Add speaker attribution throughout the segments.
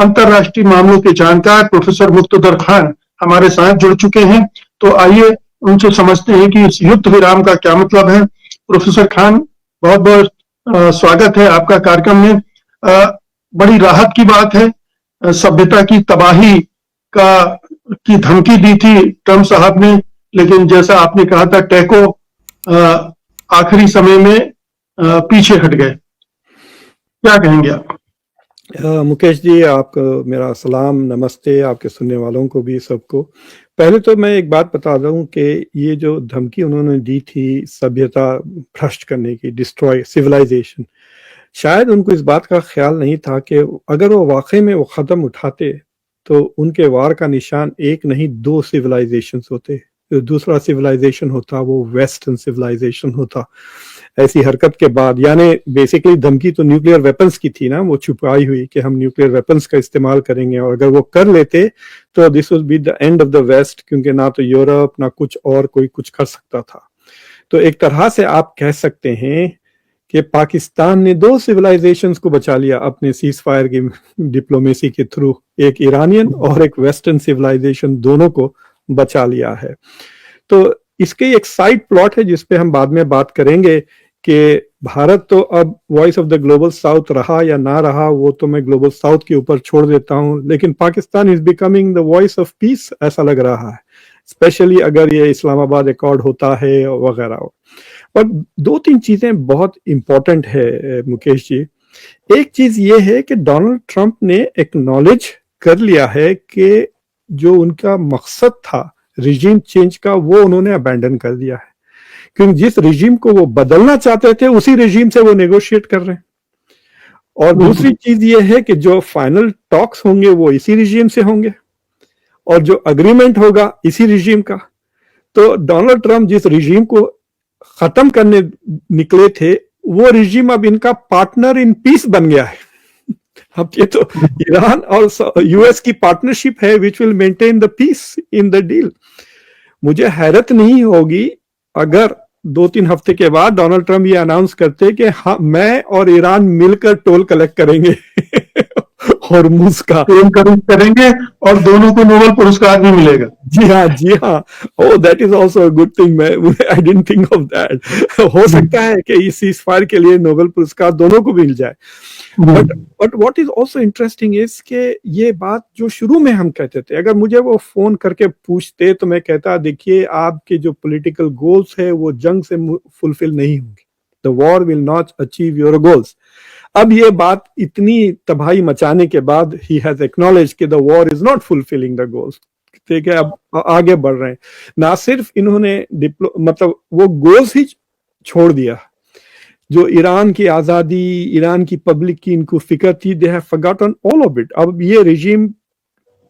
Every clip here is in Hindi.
Speaker 1: अंतर्राष्ट्रीय मामलों के जानकार प्रोफेसर मुक्तदर खान हमारे साथ जुड़ चुके हैं। तो आइए उनसे समझते हैं कि इस युद्ध विराम का क्या मतलब है। प्रोफेसर खान, बहुत बहुत स्वागत है आपका कार्यक्रम में। बड़ी राहत की बात है, सभ्यता की तबाही का की धमकी दी थी ट्रम्प साहब ने, लेकिन जैसा आपने कहा था टैको आखिरी समय में पीछे हट गए। क्या कहेंगे आप?
Speaker 2: मुकेश जी, आपको मेरा सलाम, नमस्ते, आपके सुनने वालों को भी, सबको। पहले तो मैं एक बात बता दूं कि ये जो धमकी उन्होंने दी थी सभ्यता भ्रष्ट करने की, डिस्ट्रॉय सिविलाइजेशन, शायद उनको इस बात का ख्याल नहीं था कि अगर वो वाकई में वो कदम उठाते तो उनके वार का निशान एक नहीं 2 सिविलाइजेशन होते। दूसरा सिविलाइजेशन होता वो वेस्टर्न सिविलाइजेशन होता ऐसी हरकत के बाद। यानी बेसिकली धमकी तो न्यूक्लियर वेपन्स की थी ना, वो छुपाई हुई कि हम न्यूक्लियर वेपन्स का इस्तेमाल करेंगे, और अगर वो कर लेते तो this would be the end of the west, क्योंकि ना तो यूरोप ना कुछ और कोई कुछ कर सकता था। तो एक तरह से आप कह सकते हैं कि पाकिस्तान ने 2 सिविलाइजेशंस को बचा लिया अपने सीज फायर की डिप्लोमेसी के थ्रू, एक ईरानियन और एक वेस्टर्न सिविलाइजेशन, दोनों को बचा लिया है। तो इसके एक साइड प्लॉट है जिसपे हम बाद में बात करेंगे कि भारत तो अब voice of the global south रहा या ना रहा, वो तो मैं ग्लोबल साउथ के ऊपर छोड़ देता हूं, लेकिन Pakistan is becoming the voice of peace, ऐसा लग रहा है, स्पेशली अगर ये इस्लामाबाद अकॉर्ड होता है वगैरह। और 2-3 चीजें बहुत इंपॉर्टेंट है मुकेश जी। एक चीज ये है कि डोनाल्ड ट्रंप ने एक्नॉलेज कर लिया है कि जो उनका मकसद था रिजीम चेंज का, वो उन्होंने अबैंडन कर दिया है, क्योंकि जिस रिजीम को वो बदलना चाहते थे उसी रिजीम से वो नेगोशिएट कर रहे हैं। और दूसरी चीज ये है कि जो फाइनल टॉक्स होंगे वो इसी रिजीम से होंगे, और जो अग्रीमेंट होगा इसी रिजीम का। तो डोनाल्ड ट्रंप जिस रिजीम को खत्म करने निकले थे, वो रिजीम अब इनका पार्टनर इन पीस बन गया है। अब ये तो ईरान और यूएस की पार्टनरशिप है which will maintain the peace in the deal. मुझे हैरत नहीं होगी अगर 2-3 हफ्ते के बाद डोनाल्ड ट्रंप ये अनाउंस करते कि हाँ, मैं और ईरान मिलकर टोल कलेक्ट करेंगे हॉर्मुज का
Speaker 1: करेंगे, और दोनों को नोबेल पुरस्कार भी मिलेगा।
Speaker 2: जी हाँ, जी हाँ। Oh, that is also a good thing. I didn't think of that. हो सकता है कि इस सीज फायर के लिए नोबेल पुरस्कार दोनों को मिल जाए। But what is also interesting is के ये बात जो शुरू में हम कहते थे, अगर मुझे वो फोन करके पूछते तो मैं कहता, देखिए आपके जो पॉलिटिकल गोल्स है वो जंग से फुलफिल नहीं होंगे, the war will not achieve your goals. अब ये बात इतनी तबाही मचाने के बाद ही हैज एक्नॉलेज कि the war is not fulfilling the goals. ठीक है, अब आगे बढ़ रहे हैं। ना सिर्फ इन्होंने मतलब वो गोल्स ही छोड़ दिया, जो ईरान की आजादी, ईरान की पब्लिक की इनको फिक्र थी, they have forgotten all of it. अब ये रिजीम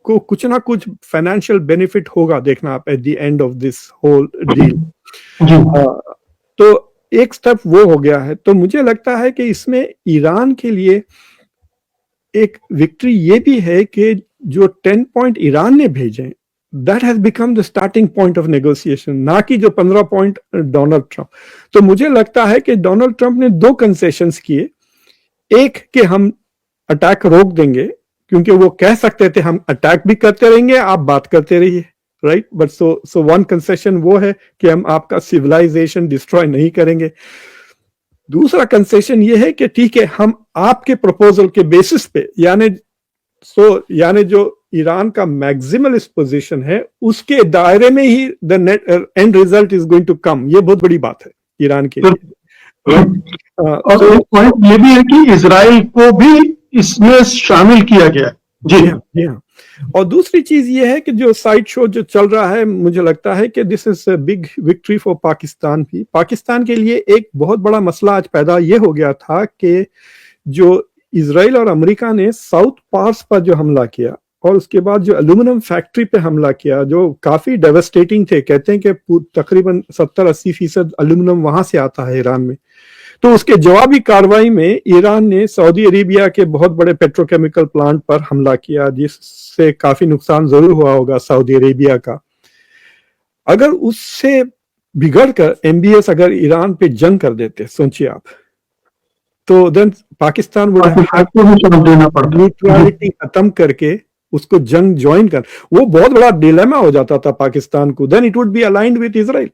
Speaker 2: को कुछ ना कुछ फाइनेंशियल बेनिफिट होगा, देखना आप, at the end of this whole deal. तो एक स्टेप वो हो गया है। तो मुझे लगता है कि इसमें ईरान के लिए एक विक्ट्री ये भी है कि जो 10 पॉइंट ईरान ने भेजे, that has become the starting point of negotiation, ना कि जो 15 पॉइंट डोनाल्ड ट्रंप। तो मुझे लगता है कि डोनाल्ड ट्रंप ने 2 कंसेशंस किए। एक कि हम अटैक रोक देंगे, क्योंकि वो कह सकते थे हम अटैक भी करते रहेंगे, आप बात करते रहिए, right. But so one concession वो है कि हम आपका सिविलाइजेशन डिस्ट्रॉय नहीं करेंगे। दूसरा कंसेशन ये है कि ठीक है, हम आपके प्रपोजल के बेसिस पे, यानी जो ईरान का मैक्सिमलिस्ट पोजीशन है उसके दायरे में ही the net end result is going to come. ये बहुत बड़ी बात है ईरान के लिए।
Speaker 1: और एक पॉइंट ये भी है कि इजराइल को भी इसमें शामिल किया गया।
Speaker 2: जी हाँ। और दूसरी चीज ये है कि जो साइड शो जो चल रहा है, मुझे लगता है कि this is a big victory for Pakistan भी। पाकिस्तान के लिए एक बहुत बड़ा मसला आज पैदा ये हो गया था कि जो इजराइल और अमेरिका ने साउथ पार्स पर जो हमला किया, और उसके बाद जो एल्यूमिनियम फैक्ट्री पे हमला किया, जो काफी डेवास्टेटिंग थे, कहते हैं कि तकरीबन 70-80% एल्यूमिनियम वहां से आता है ईरान में। तो उसके जवाबी कार्रवाई में ईरान ने सऊदी अरेबिया के बहुत बड़े पेट्रोकेमिकल प्लांट पर हमला किया, जिससे काफी नुकसान जरूर हुआ होगा सऊदी अरेबिया का। अगर उससे बिगड़ कर एमबीएस अगर ईरान पे जंग कर देते, सोचिए आप, तो देन पाकिस्तान वुड
Speaker 1: पाकिस्तान को भी जवाब देना पड़ता।
Speaker 2: न्यूट्रलिटी खत्म करके उसको जंग ज्वाइन कर, वो बहुत बड़ा डिलेमा हो जाता था पाकिस्तान को, then it would be aligned with Israel.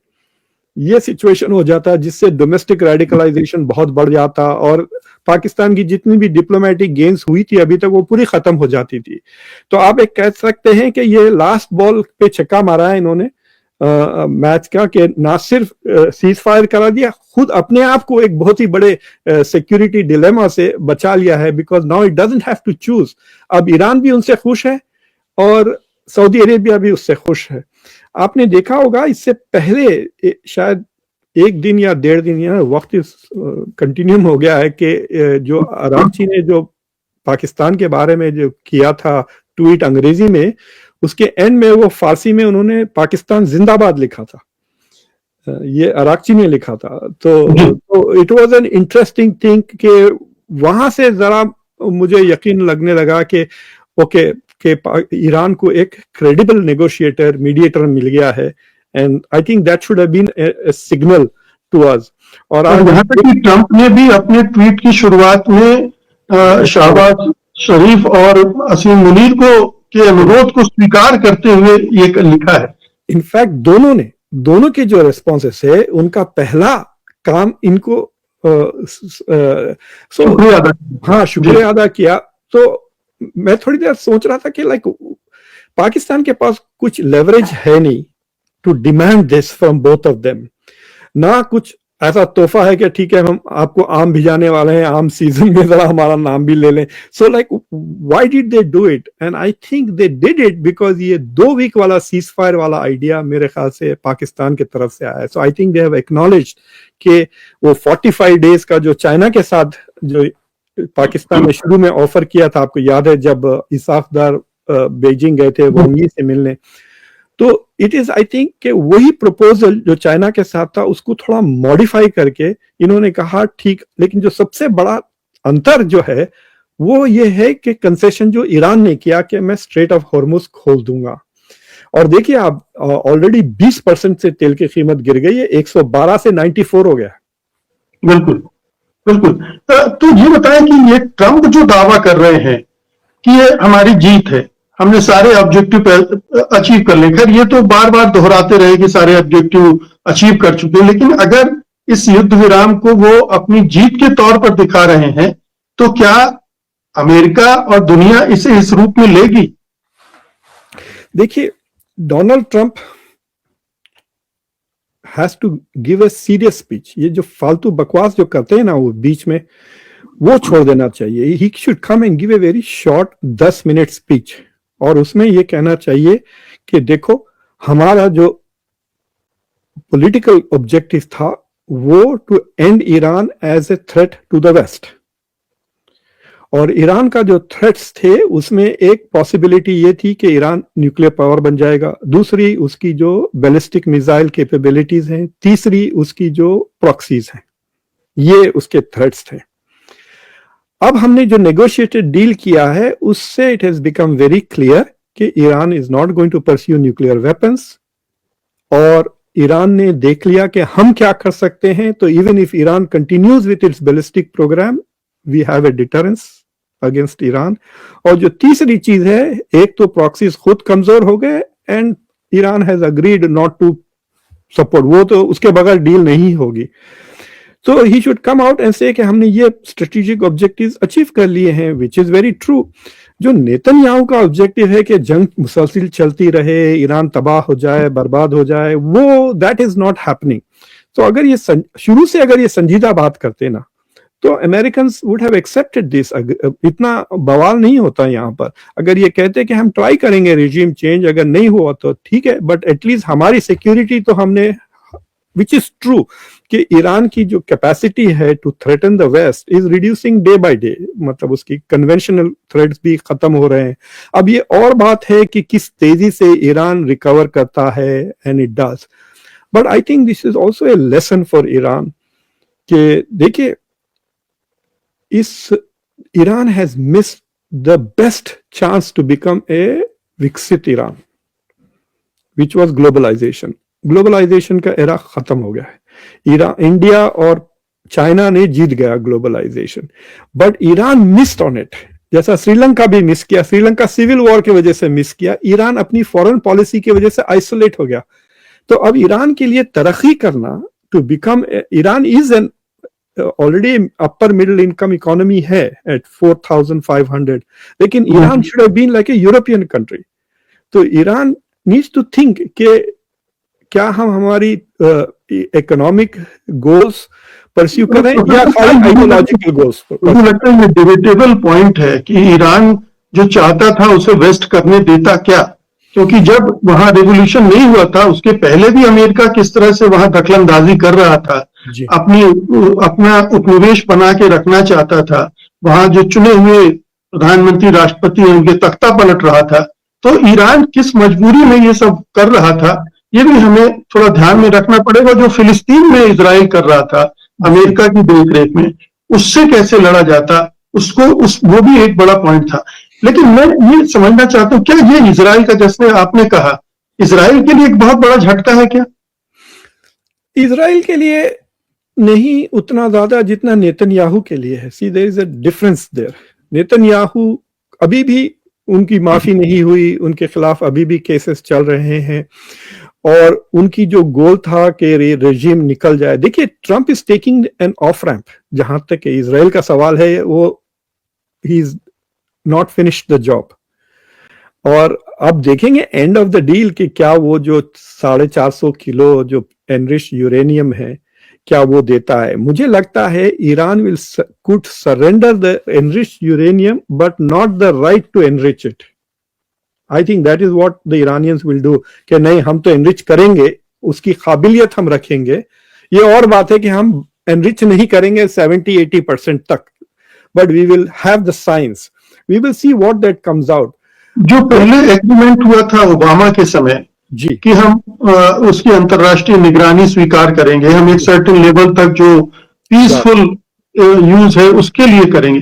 Speaker 2: ये सिचुएशन हो जाता है जिससे डोमेस्टिक रेडिकलाइजेशन बहुत बढ़ जाता और पाकिस्तान की जितनी भी डिप्लोमेटिक गेन्स हुई थी अभी तक वो पूरी खत्म हो जाती थी। तो आप एक कह सकते हैं कि ये लास्ट बॉल पे छक्का मारा है इन्होंने मैच का, कि ना सिर्फ सीज फायर करा दिया, खुद अपने आप को एक बहुत ही बड़े सिक्योरिटी डिलेमा से बचा लिया है, because now it doesn't have to choose. अब ईरान भी उनसे खुश है और सऊदी अरेबिया भी उससे खुश है। आपने देखा होगा इससे पहले शायद एक दिन या 1.5 दिन या वक्त कंटिन्यू हो गया है कि जो अरागची ने जो पाकिस्तान के बारे में जो किया था ट्वीट अंग्रेजी में, उसके एंड में वो फारसी में उन्होंने पाकिस्तान जिंदाबाद लिखा था, ये अरागची ने लिखा था। तो it was an interesting thing कि वहां से जरा मुझे यकीन लगने लगा कि ओके कि ईरान को एक क्रेडिबल नेगोशिएटर मीडिएटर मिल गया है, and I think that should have been a signal to us. और
Speaker 1: यहाँ तक कि ट्रंप ने भी अपने ट्वीट की शुरुआत में शहबाज शरीफ और असीम मुनीर को के अनुरोध को स्वीकार करते हुए ये लिखा है।
Speaker 2: इनफैक्ट दोनों के जो रेस्पॉन्सेस है उनका पहला काम इनको शुक्रिया अदा किया। तो मैं थोड़ी देर सोच रहा था कि लाइक पाकिस्तान के पास कुछ लेवरेज है नहीं to demand this from both of them, ना कुछ ऐसा तोहफा है कि ठीक है हम आपको आम भिजाने वाले हैं, आम सीजन में जरा हमारा नाम भी ले लें। So like why did they do it? And I think they did it because ये 2 वीक वाला सीज फायर वाला आइडिया मेरे ख्याल से पाकिस्तान की तरफ से आया है। So I think they have acknowledged कि वो 45 डेज का जो चाइना के साथ जो पाकिस्तान ने शुरू में ऑफर किया था, आपको याद है जब इसाफ दार बीजिंग गए थे वांगी से मिलने, तो इट इज आई थिंक कि वही प्रपोजल जो चाइना के साथ था उसको थोड़ा मॉडिफाई करके इन्होंने कहा ठीक। लेकिन जो सबसे बड़ा अंतर जो है वो ये है कि कंसेशन जो ईरान ने किया कि मैं स्ट्रेट ऑफ हॉर्मुज खोल दूंगा, और देखिए आप ऑलरेडी 20% से तेल की कीमत गिर गई है, 112 से 94 हो गया।
Speaker 1: बिल्कुल बिल्कुल। तो ये बताएं कि ये ट्रंप जो दावा कर रहे हैं कि ये हमारी जीत है, हमने सारे ऑब्जेक्टिव अचीव कर लिए, खैर ये तो बार बार दोहराते रहे कि सारे ऑब्जेक्टिव अचीव कर चुके हैं, लेकिन अगर इस युद्ध विराम को वो अपनी जीत के तौर पर दिखा रहे हैं तो क्या अमेरिका और दुनिया इसे इस रूप में लेगी?
Speaker 2: देखिए Donald Trump has to give a serious speech. ये जो फालतू बकवास जो करते हैं ना वो बीच में, वो छोड़ देना चाहिए। ही should come and give a very short 10 minute speech, और उसमें ये कहना चाहिए कि देखो हमारा जो पॉलिटिकल ऑब्जेक्टिव था वो to end Iran as a threat to the west, और ईरान का जो थ्रेट्स थे उसमें एक पॉसिबिलिटी ये थी कि ईरान न्यूक्लियर पावर बन जाएगा, दूसरी उसकी जो बैलिस्टिक मिसाइल कैपेबिलिटीज हैं, तीसरी उसकी जो प्रॉक्सीज हैं, ये उसके थ्रेट्स थे। अब हमने जो नेगोशिएटेड डील किया है उससे it has become very clear कि Iran is not going to pursue nuclear weapons, और ईरान ने देख लिया कि हम क्या कर सकते हैं। तो even if Iran continues with its ballistic program we have a deterrence against Iran. और जो तीसरी चीज है, एक तो प्रॉक्सीज खुद कमजोर हो गए and Iran has agreed not to support, वो तो उसके बगैर डील नहीं होगी। तो he should come out and say कि हमने ये स्ट्रेटेजिक ऑब्जेक्टिव्स अचीव कर लिए हैं, विच इज वेरी ट्रू। जो नेतन्याहू का ऑब्जेक्टिव है कि जंग मुसलसिल चलती रहे, ईरान तबाह हो जाए, बर्बाद हो जाए, वो दैट इज नॉट हैपनिंग। तो अगर ये शुरू से अगर ये संजीदा बात करते ना तो American would have accepted this, इतना बवाल नहीं होता यहाँ पर। अगर ये कहते कि हम ट्राई करेंगे रिजीम चेंज, अगर नहीं हुआ तो ठीक है, बट एटलीस्ट हमारी सिक्योरिटी तो हमने, विच इज ट्रू कि ईरान की जो कैपेसिटी है to threaten the west is reducing day by day, मतलब उसकी कन्वेंशनल थ्रेट्स भी खत्म हो रहे हैं। अब ये और बात है कि किस तेजी से ईरान रिकवर करता है, and it does, but I think this is also a lesson for Iran कि देखिए इस Iran has missed the best chance to become a विकसित Iran, which was globalisation. Globalisation का एरा खत्म हो गया है। इंडिया और चाइना ने जीत गया globalisation, but Iran missed on it. जैसा श्रीलंका भी मिस किया, श्रीलंका सिविल वॉर की वजह से मिस किया, ईरान अपनी फॉरेन पॉलिसी की वजह से आइसोलेट हो गया। तो अब ईरान के लिए तरक्की करना, to become, Iran is an already upper middle income economy है एट 4,500, लेकिन Iran should have been like a European country. तो ईरान नीड्स टू थिंक कि क्या हम हमारी इकोनॉमिक गोल्स परस्यू करें या खाली आइडियोलॉजिकल गोल्स।
Speaker 1: मुझे लगता है ये डिबेटेबल पॉइंट है कि ईरान जो चाहता था उसे वेस्ट करने देता क्या, क्योंकि जब वहां रेवोल्यूशन नहीं हुआ था उसके पहले भी अमेरिका किस तरह से वहां दखलंदाजी कर रहा था, अपना उपनिवेश बना के रखना चाहता था, वहां जो चुने हुए प्रधानमंत्री राष्ट्रपति हैं उनके तख्ता पलट रहा था। तो ईरान किस मजबूरी में ये सब कर रहा था ये भी हमें थोड़ा ध्यान में रखना पड़ेगा। जो फिलिस्तीन में इजराइल कर रहा था अमेरिका की देखरेख में, उससे कैसे लड़ा जाता, वो भी एक बड़ा पॉइंट था। लेकिन मैं ये समझना चाहता हूं, क्या ये इजराइल का, जैसे आपने कहा, इजराइल के लिए एक बहुत बड़ा झटका है क्या?
Speaker 2: इजराइल के लिए नहीं उतना ज्यादा जितना नेतन्याहू के लिए है। See there is a difference there. Netanyahu अभी भी उनकी माफी नहीं हुई, उनके खिलाफ अभी भी केसेस चल रहे हैं, और उनकी जो गोल था कि रेजिम निकल जाए। देखिए, Trump is taking an off ramp. जहां तक इजराइल का सवाल है, वो he is not finished the job. और अब देखेंगे एंड ऑफ द डील कि क्या वो जो 450 किलो जो एनरिच यूरेनियम है क्या वो देता है। मुझे लगता है Iran will could surrender the enrich uranium but not the right to enrich it. I think that is what the Iranians will do कि नहीं, हम तो एनरिच करेंगे, उसकी काबिलियत हम रखेंगे। ये और बात है कि हम एनरिच नहीं करेंगे 70-80% तक, but we will have the science, we will see what that comes out.
Speaker 1: जो पहले एग्रीमेंट हुआ था ओबामा के समय
Speaker 2: जी
Speaker 1: कि हम उसकी अंतर्राष्ट्रीय निगरानी स्वीकार करेंगे, हम एक सर्टेन लेवल तक जो पीसफुल यूज है उसके लिए करेंगे,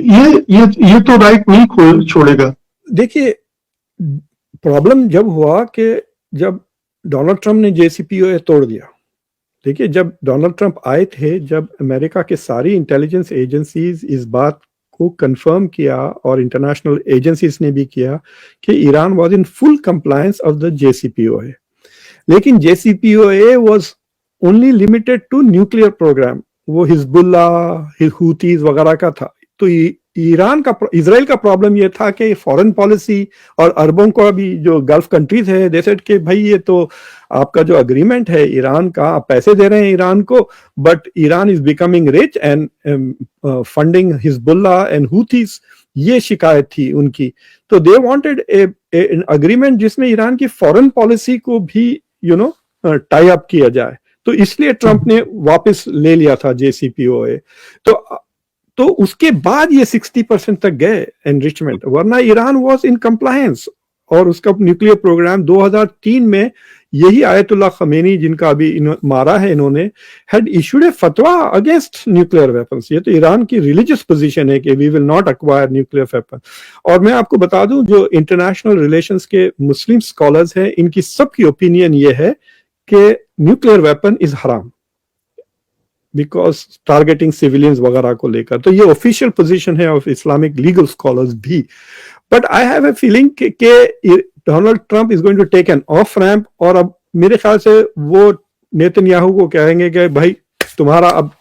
Speaker 1: ये तो राइट नहीं छोड़ेगा।
Speaker 2: देखिए, प्रॉब्लम जब हुआ कि जब डोनाल्ड ट्रंप ने JCPOA तोड़ दिया। देखिए, जब डोनाल्ड ट्रंप आए थे, जब अमेरिका के सारी इंटेलिजेंस एजेंसीज इस बात को कंफर्म किया और इंटरनेशनल एजेंसीज ने भी किया कि Iran was in full compliance of the JCPOA। लेकिन JCPOA was only limited to nuclear program, वो हिजबुल्ला, हूतीज वगैरह का था। तो इजराइल का प्रॉब्लम ये था कि फॉरेन पॉलिसी और अरबों का भी जो गल्फ कंट्रीज है, दे सेड कि भाई ये तो आपका जो अग्रीमेंट है ईरान का, आप पैसे दे रहे हैं ईरान को, but Iran is becoming rich and funding Hezbollah and Houthis, ये शिकायत थी उनकी। तो दे वांटेड एन अग्रीमेंट जिसमें ईरान की फॉरेन पॉलिसी को भी टाई अप किया जाए। तो इसलिए ट्रंप ने वापस ले लिया था JCPOA। तो उसके बाद ये 60% तक गए एनरिचमेंट, वरना ईरान वाज इन कंप्लायंस। और उसका न्यूक्लियर प्रोग्राम 2003 में यही आयतुल्लाह खमेनी, जिनका अभी मारा है इन्होंने, हैड इशूड ए फतवा अगेंस्ट न्यूक्लियर वेपन्स। ये तो ईरान की रिलीजियस पोजीशन है कि we will not acquire nuclear weapon. और मैं आपको बता दूं, जो इंटरनेशनल रिलेशंस के मुस्लिम स्कॉलर्स हैं, इनकी सबकी ओपिनियन ये है कि न्यूक्लियर वेपन इज हराम, बिकॉज टारगेटिंग सिविलियंस वगैरह को लेकर। तो ये ऑफिशियल पोजीशन है ऑफ इस्लामिक लीगल स्कॉलर्स भी। But I have a feeling कि Donald Trump is going to take an off ramp, और अब मेरे ख्याल से वो नेतन्याहू को कहेंगे कि भाई तुम्हारा अब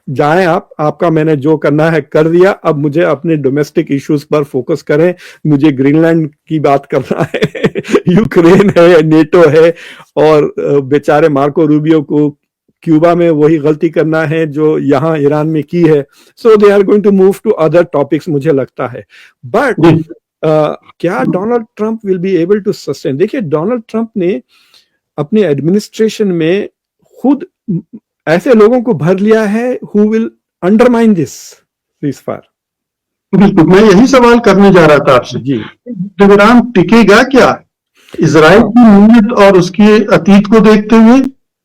Speaker 2: जाएं, आपका मैंने जो करना है कर दिया, अब मुझे अपने डोमेस्टिक इश्यूज पर फोकस करें, मुझे ग्रीनलैंड की बात करना है यूक्रेन है, नेटो है, और बेचारे मार्को रूबियो को क्यूबा में वही गलती करना है जो यहाँ ईरान में की है। So they are going to move to other topics, मुझे लगता है। बट क्या Donald Trump will be able to sustain? देखिए, डोनाल्ड ट्रंप ने अपने एडमिनिस्ट्रेशन में खुद ऐसे लोगों को भर लिया है who will undermine this ceasefire.
Speaker 1: बिल्कुल, मैं यही सवाल करने जा रहा था आपसे जी। ईरान टिकेगा क्या इजराइल की नीयत और उसके अतीत को देखते हुए?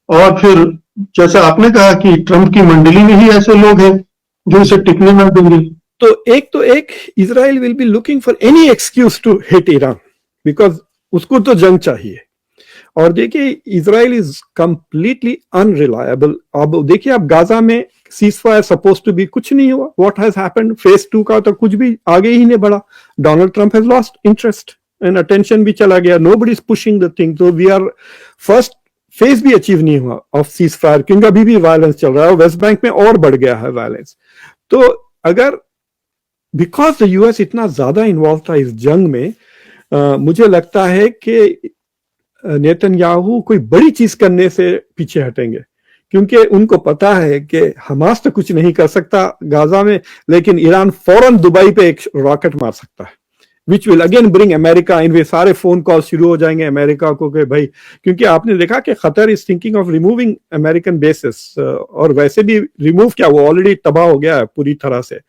Speaker 1: और फिर जैसा आपने कहा कि ट्रंप की मंडली में ही ऐसे लोग हैं जो इसे टिकने न देंगे।
Speaker 2: तो एक Israel will be looking for any excuse to hit Iran, because उसको तो जंग चाहिए। और देखिए, इजराइल इज कंप्लीटली अनरिलायबल। अब देखिए, आप गाजा में सीजफायर सपोज टू बी, कुछ नहीं हुआ. व्हाट हैज हैपेंड, फेज 2 का तो कुछ भी आगे ही नहीं बढ़ा. Donald Trump has lost interest and attention भी चला गया. Nobody is pushing the thing. तो वी आर फर्स्ट फेज भी अचीव नहीं हुआ ऑफ सीजफायर, क्योंकि अभी भी वायलेंस चल रहा है. वेस्ट बैंक में और बढ़ गया है वायलेंस. तो अगर बिकॉज द यूएस इतना ज्यादा इन्वॉल्व था इस जंग में, मुझे लगता है कि नेतन्याहू कोई बड़ी चीज करने से पीछे हटेंगे, क्योंकि उनको पता है कि हमास तो कुछ नहीं कर सकता गाजा में, लेकिन ईरान फौरन दुबई पे एक रॉकेट मार सकता है, which will again bring America in. वे सारे फोन कॉल शुरू हो जाएंगे अमेरिका को कि भाई, क्योंकि आपने देखा कि Qatar is thinking of removing American basis, और वैसे भी रिमूव क्या, वो ऑलरेडी तबाह हो गया है पूरी तरह से.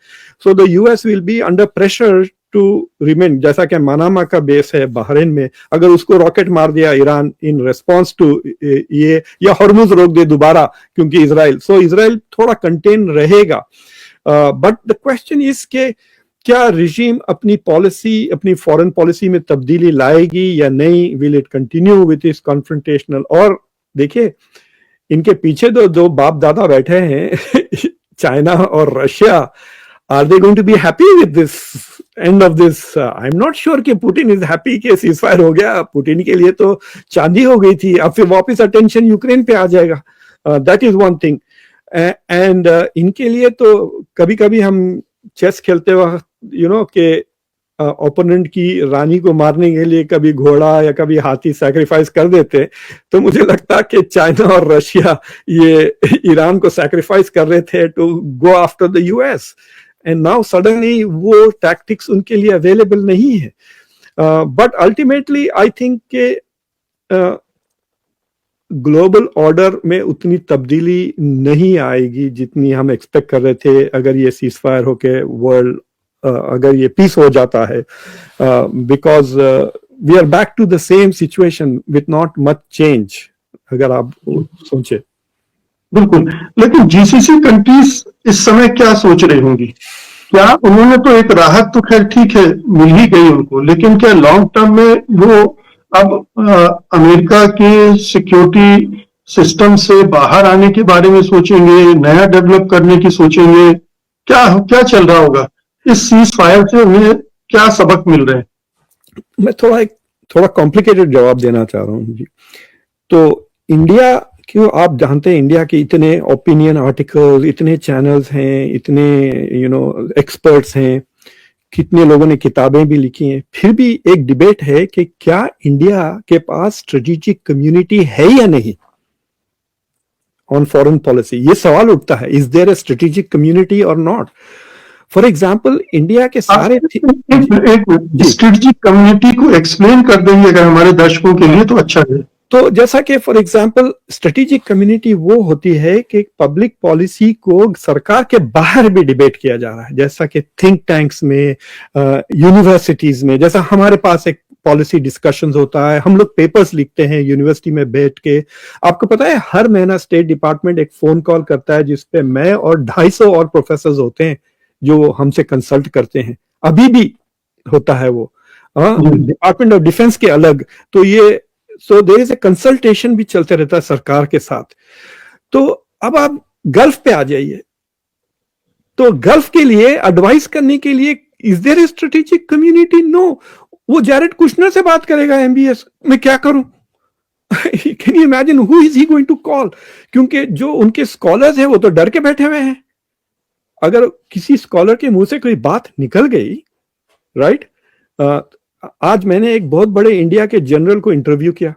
Speaker 2: So the US will be under pressure to remain, जैसा कि मनामा का बेस है बहरीन में, अगर उसको रॉकेट मार दिया ईरान इन रेस्पॉन्स टू ये, या हॉर्मुज रोक दे दोबारा क्योंकि इजराइल, सो इजराइल थोड़ा कंटेन रहेगा. बट द क्वेश्चन इज के क्या रिजीम अपनी पॉलिसी, अपनी फॉरेन पॉलिसी में तब्दीली लाएगी या नहीं. विल इट कंटिन्यू विथ इस कॉन्फ्रंटेशनल. और देखिए इनके पीछे दो बाप दादा बैठे हैं चाइना और Russia. Are they going to be happy with this end of this? I'm not sure कि पुतिन is happy कि सीजफायर हो गया. पुतिन के लिए तो चांदी हो गई थी, अब फिर वापस अटेंशन यूक्रेन पे आ जाएगा. That is one thing. And इनके लिए तो कभी कभी हम चेस खेलते वक्त कि ओपोनेंट की रानी को मारने के लिए कभी घोड़ा या कभी हाथी सैक्रिफाइस कर देते, तो मुझे लगता कि चाइना और रशिया ये ईरान को सैक्रिफाइस कर रहे थे to go after the US. And now suddenly वो टैक्टिक्स उनके लिए अवेलेबल नहीं है. बट अल्टीमेटली आई थिंक के ग्लोबल ऑर्डर में उतनी तब्दीली नहीं आएगी जितनी हम एक्सपेक्ट कर रहे थे अगर ये सीजफायर होके वर्ल्ड, अगर ये पीस हो जाता है. Because we are back to the same situation with not much change, अगर आप सोचे.
Speaker 1: बिल्कुल. लेकिन जीसीसी कंट्रीज इस समय क्या सोच रही होंगी? क्या उन्होंने तो एक राहत तो खैर ठीक है मिल ही गई उनको, लेकिन क्या लॉन्ग टर्म में वो अब अमेरिका के सिक्योरिटी सिस्टम से बाहर आने के बारे में सोचेंगे, नया डेवलप करने की सोचेंगे? क्या क्या चल रहा होगा? इस सीज फायर से उन्हें क्या सबक मिल रहे हैं?
Speaker 2: मैं थोड़ा कॉम्प्लिकेटेड जवाब देना चाह रहा हूँ जी. तो इंडिया, क्यों आप जानते हैं इंडिया के इतने ओपिनियन आर्टिकल, इतने चैनल्स हैं, इतने एक्सपर्ट्स हैं, कितने लोगों ने किताबें भी लिखी हैं, फिर भी एक डिबेट है कि क्या इंडिया के पास स्ट्रेटेजिक कम्युनिटी है या नहीं ऑन फॉरेन पॉलिसी. ये सवाल उठता है, is there a strategic community और नॉट. फॉर एग्जाम्पल इंडिया के सारे
Speaker 1: स्ट्रेटेजिक कम्युनिटी को एक्सप्लेन कर देंगे अगर हमारे दर्शकों के लिए तो अच्छा है.
Speaker 2: तो जैसा कि फॉर एग्जाम्पल स्ट्रेटेजिक कम्युनिटी वो होती है कि पब्लिक पॉलिसी को सरकार के बाहर भी डिबेट किया जा रहा है, जैसा कि थिंक टैंक्स में, यूनिवर्सिटीज में, जैसा हमारे पास एक पॉलिसी डिस्कशंस होता है, हम लोग पेपर्स लिखते हैं यूनिवर्सिटी में बैठ के. आपको पता है हर महीना स्टेट डिपार्टमेंट एक फोन कॉल करता है जिसपे मैं और 250 और प्रोफेसर होते हैं जो हमसे कंसल्ट करते हैं. अभी भी होता है वो, डिपार्टमेंट ऑफ डिफेंस के अलग. तो ये so there is a consultation भी चलते रहता है सरकार के साथ. तो अब आप गल्फ पे आ जाइए, तो गल्फ के लिए एडवाइस करने के लिए is there a strategic community? No. वो जैरेड कुशनर से बात करेगा एमबीएस में, क्या करूं? Can you imagine who is he going to call? क्योंकि जो उनके स्कॉलर्स हैं वो तो डर के बैठे हुए हैं. अगर किसी स्कॉलर के मुंह से कोई बात निकल गई, राइट. आज मैंने एक बहुत बड़े इंडिया के जनरल को इंटरव्यू किया,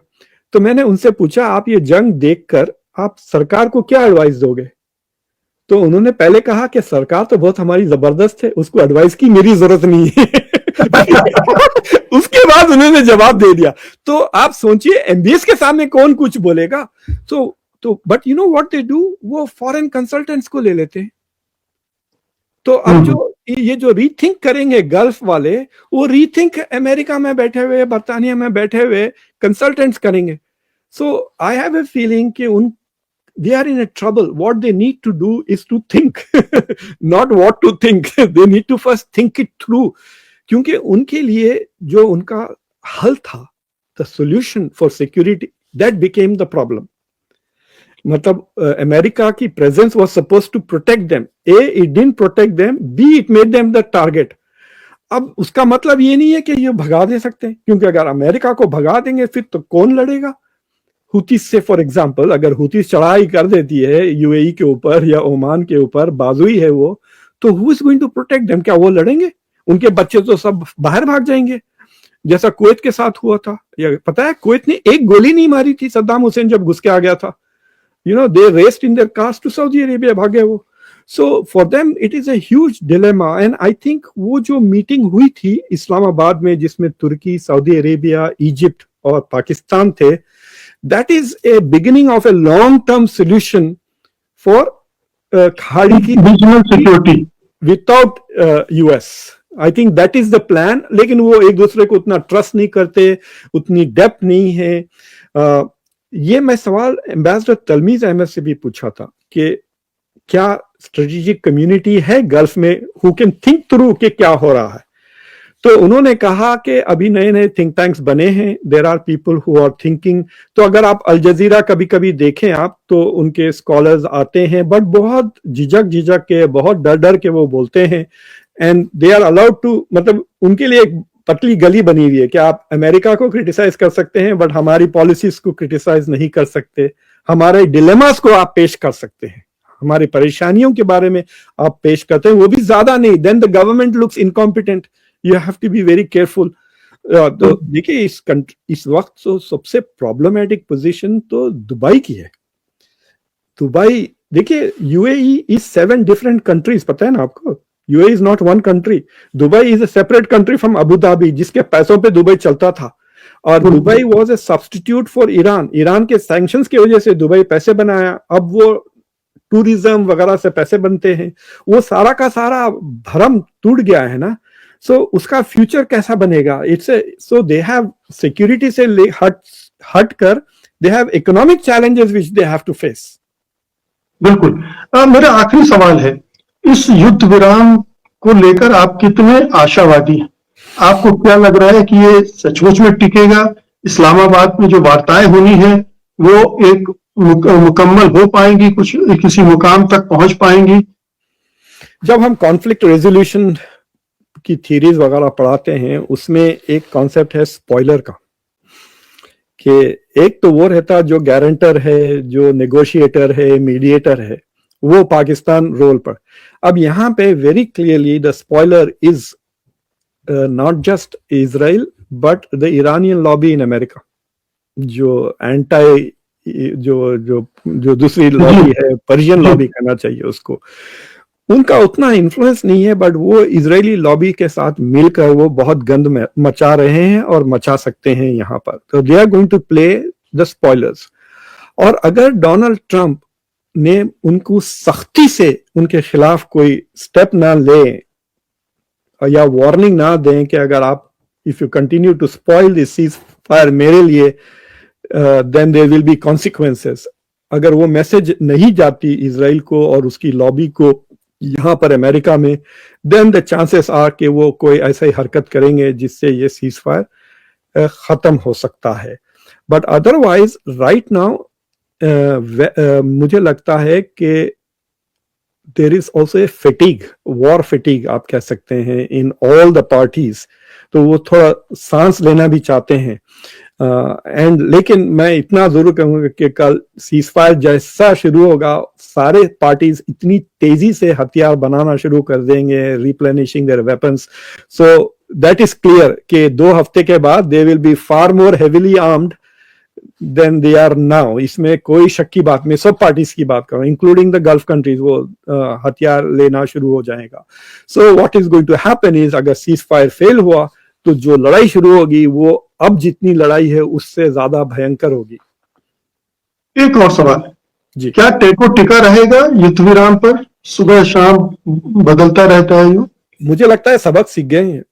Speaker 2: तो मैंने उनसे पूछा आप ये जंग देखकर आप सरकार को क्या एडवाइस दोगे? तो उन्होंने पहले कहा कि सरकार तो बहुत हमारी जबरदस्त है, उसको एडवाइस की मेरी जरूरत नहीं है. उसके बाद उन्होंने जवाब दे दिया. तो आप सोचिए एमबीएस के सामने कौन कुछ बोलेगा. तो but you know what they do, वो फॉरेन कंसल्टेंट्स को ले लेते हैं. तो अब ये जो रीथिंक करेंगे गल्फ वाले, वो रीथिंक अमेरिका में बैठे हुए, बर्तानिया में बैठे हुए कंसल्टेंट्स करेंगे. सो आई हैव ए फीलिंग कि they are in a trouble. What they need to do is to think, not what to think. They need to first think it through. क्योंकि उनके लिए जो उनका हल था, the solution for security, that became the problem. मतलब अमेरिका की presence was suppose to protect them, a it didn't protect them, b it made them the target. अब उसका मतलब ये नहीं है कि ये भगा दे सकते हैं, क्योंकि अगर अमेरिका को भगा देंगे फिर तो कौन लड़ेगा हुतीस से। फॉर एग्जांपल अगर हुतीस चढ़ाई कर देती है यूएई के ऊपर या ओमान के ऊपर, बाजुई है वो, तो who is going to protect them? क्या वो लड़ेंगे? उनके बच्चे तो सब बाहर भाग जाएंगे, जैसा कुवैत के साथ हुआ था। या पता है कुवैत ने एक गोली नहीं मारी थी सद्दाम हुसैन जब घुस के आ गया था। They raced in their cars to Saudi Arabia, भागे वो। So for them it is a huge dilemma. And I think वो जो मीटिंग हुई थी इस्लामाबाद में, जिसमें तुर्की, सऊदी अरेबिया, इजिप्ट और पाकिस्तान थे, that is a beginning of a long term solution for खाड़ी की
Speaker 1: regional security
Speaker 2: without US. I think that is the plan. लेकिन वो एक दूसरे को उतना ट्रस्ट नहीं करते, उतनी डेप्थ नहीं है। ये मैं सवाल एम्बेसडर तलमीज अहमद से भी पूछा था कि क्या स्ट्रेटेजिक कम्युनिटी है गल्फ में हु कैन थिंक थ्रू कि क्या हो रहा है। तो उन्होंने कहा कि अभी नए नए थिंक टैंक्स बने हैं, there are people who are thinking. तो अगर आप अल जजीरा कभी कभी देखें आप, तो उनके स्कॉलर्स आते हैं, बट बहुत झिझक के, बहुत डर डर के वो बोलते हैं। And they are allowed to, मतलब उनके लिए एक पतली गली बनी हुई है कि आप अमेरिका को क्रिटिसाइज कर सकते हैं बट हमारी पॉलिसीज को क्रिटिसाइज नहीं कर सकते, हमारे डिलेमास को आप पेश कर सकते हैं, हमारी परेशानियों के बारे में आप पेश करते हैं, वो भी ज्यादा नहीं। Then the government looks incompetent, you have to be very careful. तो देखिए इस वक्त तो सबसे प्रॉब्लमेटिक पोजीशन तो दुबई की है। दुबई देखिए, यूएई इज 7 डिफरेंट कंट्रीज, पता है ना आपको? UAE is not one country. Dubai is a separate country from Abu Dhabi, जिसके पैसों पे दुबई चलता था। और Dubai was a substitute for Iran. Iran के सैंक्शंस की वजह से दुबई पैसे बनाया, अब वो टूरिज्म वगैरह से पैसे बनते हैं। वो सारा का सारा भरम टूट गया है ना। सो उसका फ्यूचर कैसा बनेगा? सो दे हैव सिक्योरिटी से हट कर they have economic challenges which they have to face.
Speaker 1: बिल्कुल। मेरा आखिरी सवाल है, इस युद्ध विराम को लेकर आप कितने आशावादी हैं? आपको क्या लग रहा है कि ये सचमुच में टिकेगा? इस्लामाबाद में जो वार्ताएं होनी है वो एक मुकम्मल हो पाएंगी, कुछ किसी मुकाम तक पहुंच पाएंगी?
Speaker 2: जब हम कॉन्फ्लिक्ट रेजोल्यूशन की थीरीज वगैरह पढ़ाते हैं, उसमें एक कॉन्सेप्ट है स्पॉइलर का, कि एक तो वो रहता जो गारंटर है, जो नेगोशिएटर है, मीडिएटर है, वो पाकिस्तान रोल पर। अब यहाँ पे very clearly the spoiler is not just Israel but the Iranian lobby in America, जो एंटाई जो जो जो दूसरी लॉबी है, पर्शियन लॉबी कहना चाहिए उसको, उनका उतना इन्फ्लुएंस नहीं है, बट वो इजरायली लॉबी के साथ मिलकर वो बहुत गंद मचा रहे हैं और मचा सकते हैं यहाँ पर। तो they are going to play the spoilers. और अगर डोनाल्ड ट्रंप ने उनको सख्ती से उनके खिलाफ कोई स्टेप ना ले या वार्निंग ना दें कि अगर आप if you continue to spoil this ceasefire मेरे लिए, then there will be consequences. अगर वो मैसेज नहीं जाती इजराइल को और उसकी लॉबी को यहाँ पर अमेरिका में, देन द चांसेस आर कि वो कोई ऐसा ही हरकत करेंगे जिससे ये सीज फायर खत्म हो सकता है। बट अदरवाइज राइट नाउ मुझे लगता है कि there is also a fatigue, war fatigue आप कह सकते हैं, इन ऑल द पार्टीज। तो वो थोड़ा सांस लेना भी चाहते हैं। एंड लेकिन मैं इतना जरूर कहूंगा कि कल सीज फायर जैसा शुरू होगा, सारे पार्टीज इतनी तेजी से हथियार बनाना शुरू कर देंगे, replenishing their weapons. So that is clear कि 2 हफ्ते के बाद they will be far more heavily armed than they are now. इसमें कोई शक की बात, मैं सब पार्टीज की बात कर रहा हूँ इंक्लूडिंग द गल्फ कंट्रीज, वो हथियार लेना शुरू हो जाएगा। So what is going to happen is, अगर सीज फायर फेल हुआ तो जो लड़ाई शुरू होगी वो अब जितनी लड़ाई है उससे ज्यादा भयंकर होगी।
Speaker 1: एक और सवाल
Speaker 2: जी,
Speaker 1: क्या टेको टिका रहेगा युद्ध विराम पर? सुबह शाम बदलता रहता है यूं? मुझे
Speaker 2: लगता है सबक सीख गए हैं,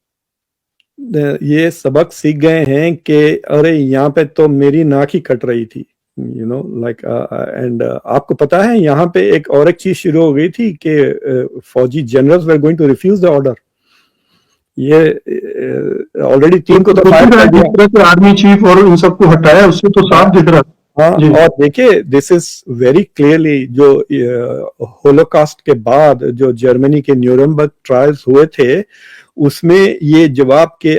Speaker 2: ये सबक सीख गए हैं कि अरे यहाँ पे तो मेरी नाक ही कट रही थी, यू नो लाइक। एंड आपको पता है यहाँ पे एक और एक चीज शुरू हो गई थी कि फौजी generals were going to refuse the order. ये ऑलरेडी टीम को तो फायर कर दिया,
Speaker 1: आर्मी चीफ और इन सबको हटाया, उससे तो साफ दिख रहा।
Speaker 2: हाँ,
Speaker 1: जी
Speaker 2: और देखिए दिस इज वेरी क्लियरली जो होलोकॉस्ट के बाद जो जर्मनी के न्यूरमबर्ग ट्रायल्स हुए थे उसमें ये जवाब के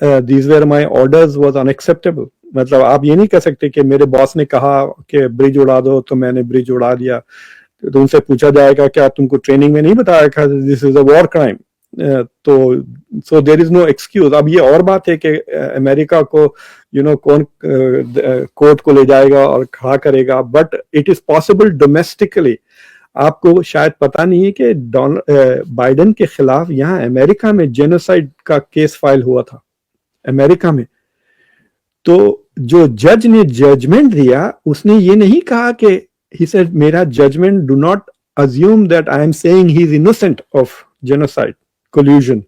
Speaker 2: these were my orders was unacceptable. मतलब आप ये नहीं कह सकते कि मेरे बॉस ने कहा कि ब्रिज उड़ा दो तो मैंने ब्रिज उड़ा दिया। तो उनसे पूछा जाएगा क्या तुमको ट्रेनिंग में नहीं बताया था this is a war crime. तो सो देर इज नो एक्सक्यूज। अब ये और बात है कि अमेरिका को कौन कोर्ट को ले जाएगा और खड़ा करेगा, but it is possible domestically. आपको शायद पता नहीं है कि बाइडेन के खिलाफ यहाँ अमेरिका में जेनोसाइड का केस फाइल हुआ था अमेरिका में। तो जो जज ने जजमेंट दिया उसने ये नहीं कहा कि he said मेरा judgement do not assume that I am saying he is innocent of genocide collusion.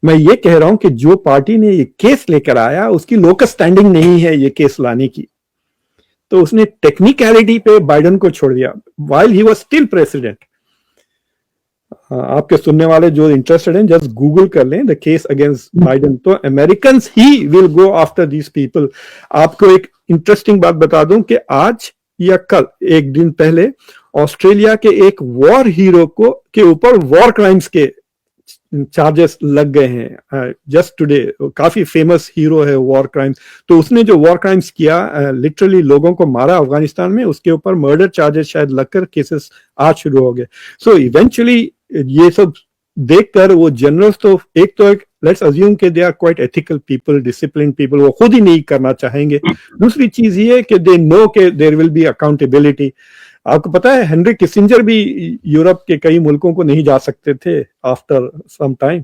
Speaker 2: मैं ये कह रहा हूं कि जो पार्टी ने ये केस लेकर आया उसकी लोकल स्टैंडिंग नहीं है ये केस लाने की। तो उसने टेक्निकलिटी पे बाइडेन को छोड़ दिया while he was still president। आपके सुनने वाले जो इंटरेस्टेड हैं जस्ट गूगल कर लें द केस अगेंस्ट बाइडेन। तो American he will go after these people. आपको एक इंटरेस्टिंग बात बता दूं कि आज या कल एक दिन पहले ऑस्ट्रेलिया के एक वॉर हीरो को के ऊपर वॉर क्राइम्स के चार्जेस लग गए हैं जस्ट टुडे। काफी फेमस हीरो है वॉर क्राइम्स। तो उसने जो वॉर क्राइम्स किया लिटरली लोगों को मारा अफगानिस्तान में, उसके ऊपर मर्डर चार्जेस शायद लगकर केसेस आज शुरू हो गए। सो इवेंचुअली ये सब देखकर वो जनरल्स तो एक लेट्स अज्यूम कि they are quite ethical people, discipline people, वो खुद ही नहीं करना चाहेंगे। दूसरी चीज ये कि दे नो के देयर विल बी अकाउंटेबिलिटी। आपको पता है हेनरी किसिंजर भी यूरोप के कई मुल्कों को नहीं जा सकते थे आफ्टर सम टाइम।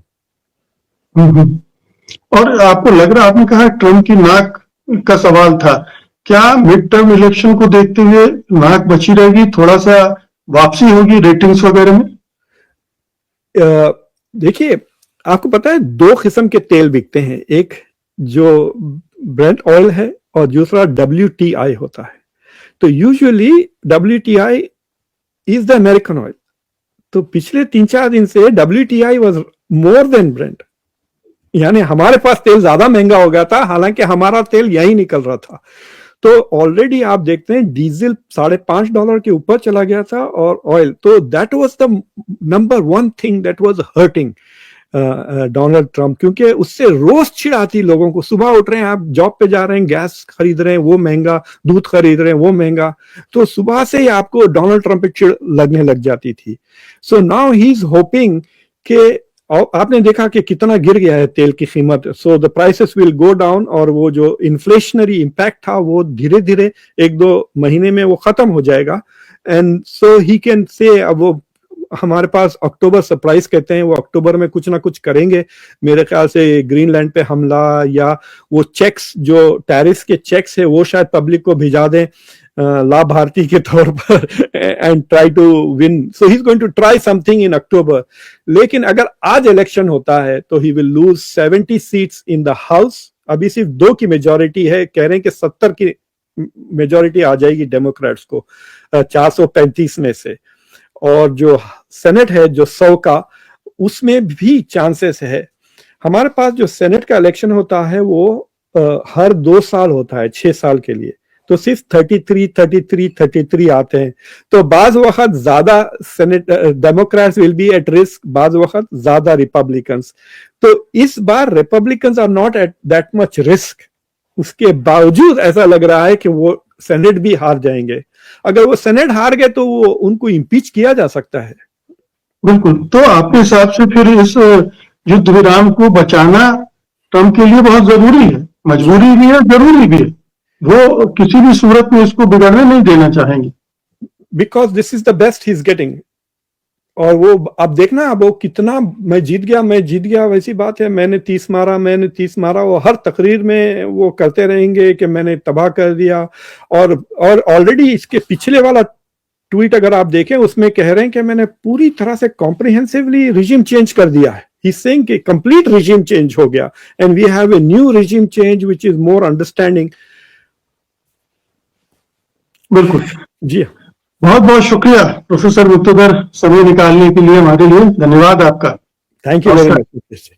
Speaker 1: और आपको लग रहा, आपने कहा ट्रम्प की नाक का सवाल था, क्या मिड टर्म इलेक्शन को देखते हुए नाक बची रहेगी, थोड़ा सा वापसी होगी रेटिंग्स वगैरह में?
Speaker 2: देखिए आपको पता है दो किस्म के तेल बिकते हैं, एक जो ब्रेंट ऑयल है और दूसरा WTI होता है। तो usually WTI is the American oil. तो पिछले 3-4 दिन से WTI was more than Brent, यानी हमारे पास तेल ज्यादा महंगा हो गया था, हालांकि हमारा तेल यही निकल रहा था। तो ऑलरेडी आप देखते हैं डीजल $5.5 के ऊपर चला गया था और ऑयल। तो that was the number one thing that was hurting Donald Trump, क्योंकि उससे रोज चिढ़ आती लोगों को। सुबह उठ रहे हैं आप, जॉब पे जा रहे हैं, गैस खरीद रहे हैं वो महंगा, दूध खरीद रहे हैं वो महंगा, तो सुबह से ही आपको डोनाल्ड ट्रंप पे चिढ़ लगने लग जाती थी। So now he is hoping कि आपने देखा कि कितना गिर गया है तेल की कीमत। So the prices will go down और वो जो इन्फ्लेशनरी इंपैक्ट था वो धीरे धीरे 1-2 महीने में वो खत्म हो जाएगा। And so he can say, अब वो हमारे पास अक्टूबर सरप्राइज कहते हैं, वो अक्टूबर में कुछ ना कुछ करेंगे मेरे ख्याल से, ग्रीनलैंड पे हमला या वो चेक्स जो टैरिफ के चेक्स है वो शायद पब्लिक को भिजा दें लाभार्थी के तौर पर and try to win. So he is going to try something in October. लेकिन अगर आज इलेक्शन होता है तो he will lose 70 seats in the house. अभी सिर्फ 2 की मेजोरिटी है, कह रहे हैं कि 70 की मेजोरिटी आ जाएगी डेमोक्रेट्स को 435 में से। और जो सेनेट है जो 100 का, उसमें भी चांसेस है। हमारे पास जो सेनेट का इलेक्शन होता है वो हर 2 साल होता है, 6 साल के लिए। तो सिर्फ 33 आते हैं। तो बाज वक्त ज्यादा Senate Democrats will be at risk, बाज वक्त ज्यादा रिपब्लिकन्स। तो इस बार Republicans are not at that much risk. उसके बावजूद ऐसा लग रहा है कि वो सेनेट भी हार जाएंगे। अगर वो सेनेट हार गए तो वो उनको इम्पीच किया जा सकता है।
Speaker 1: बिल्कुल। तो आपके हिसाब से फिर इस युद्ध विराम को बचाना ट्रम्प के लिए बहुत जरूरी है, मजबूरी भी है, जरूरी भी है। वो किसी भी सूरत में इसको बिगड़ने नहीं देना चाहेंगे,
Speaker 2: because this is the best he is getting. और वो अब देखना, अब वो कितना मैं जीत गया वैसी बात है, मैंने 30 मारा। वो हर तकरीर में वो करते रहेंगे कि मैंने तबाह कर दिया। और ऑलरेडी इसके पिछले वाला ट्वीट अगर आप देखें उसमें कह रहे हैं कि मैंने पूरी तरह से कॉम्प्रिहेंसिवली रिजीम चेंज कर दिया है। ही इज सेइंग कि कंप्लीट रिजीम चेंज हो गया and we have a new regime change which is more understanding.
Speaker 1: बिल्कुल
Speaker 2: जी,
Speaker 1: बहुत बहुत शुक्रिया प्रोफेसर मुक्तदर, समय निकालने के लिए हमारे लिए। धन्यवाद आपका।
Speaker 2: Thank you very much.